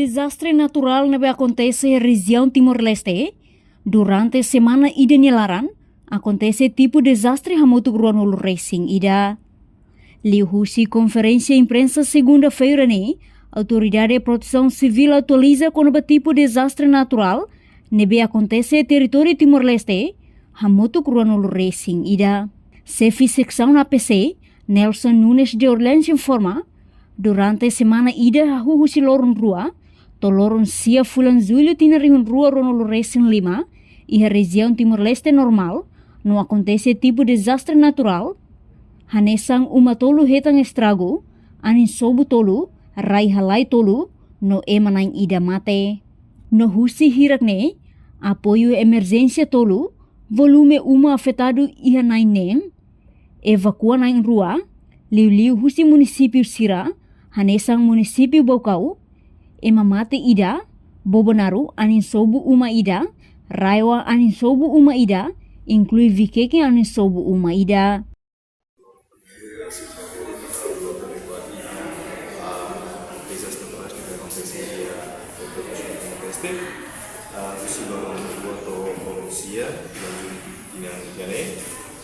desastre natural que acontece na região Timor-Leste. Durante a semana ida nilaran, acontece tipo desastre hamotu gruanolo racing ida. Liu Husi conferência imprensa segunda-feira ni, Autoridade de Proteção Civil atualiza quando o tipo desastre natural nebe acontece território Timor-Leste, hamotu gruanolo racing ida. Chefe secção APC, Nelson Nunes de Orleans informa, durante a semana ida Husi lorun rua, tolorun sia fulan julho tinarihun rua ronolo racing 5 e a região Timor-Leste normal, não acontece tipo desastre natural, hanesang umatolu hetang estrago, anin sobu tolu, rai halai tolu, no emanain ida mate. No Husi hirakne, apoio emergência tolu, volume uma afetado iha nain neng, evacua nain rua, liu Husi município Sira, hanesang município Bocau, emamate ida, Bobonaru anin sobu uma ida, Raiwa anin sobu uma ida, inclui Vikeke anin sobu uma ida.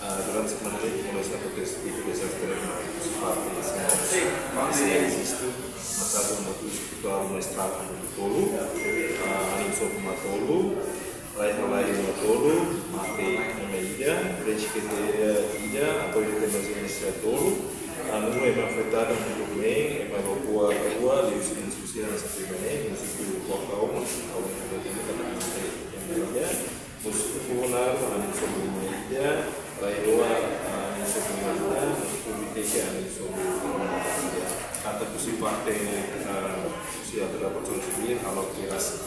Durante semana ini mulai satu itu desastre existu masa motu itu mestral untuk tolu aning sobu matolu lain matolu mate media preskete ida atau itu emergência tolu não é afetado muito bem é para o rua e os instituições nessa primeira município local mas kalau kita tidak ada os funcionários aning sobu media Raiwa sebelumnya publikasi kata kusi partai usia terdapat sendiri kalau kiras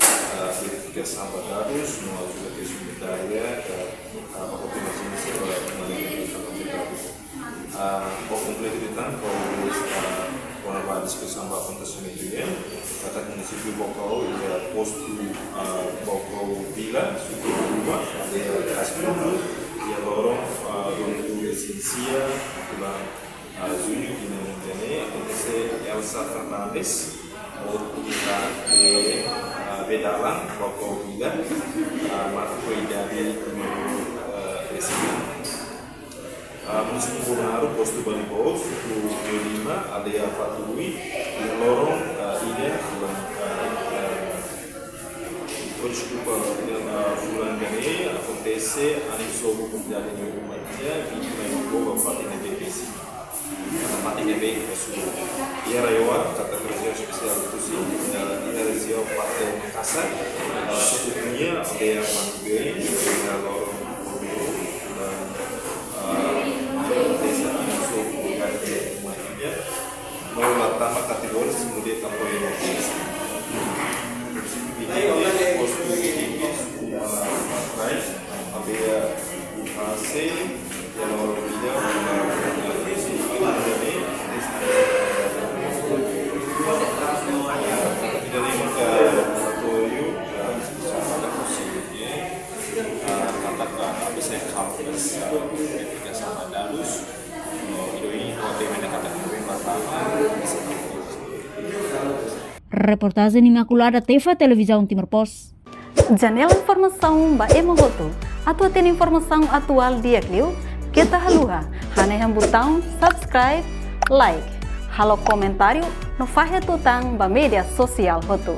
verifikasi sampai harus mau juga ke sumber daya ke apabila jenis kompleksitas kalau bahas ke sampai kontes ini kata município Bocau ya postu Bocau Vila sudah berubah ada hasil ya lorong licencia bulan Juni ini acontece Elsa Fernandes outro de Bedalang Bocau Vila marco idade município Bonaru posto Banipos suku Lima Alea Fatui ya lorong ide bulan desculpa bulan ini acontece aning sobu comunidade de Umatia vítima em boa parte da BBC parte da BBC e era eu kata kerja spesial itu sih kita região parte Makassar sukunya ada yang Manggui ada lorong Borneo dan desa aning sobu comunidade de Umatia mau pertama kategori kemudian tanpa yang Reportagem Imaculada Tefa Televisão Timor Post. Janela informação ba emogoto. Atua tem informação atual dia kliu. Kita haluha. Hane botão subscribe, like. Halo comentário no fahe tutang ba media sosial hotu.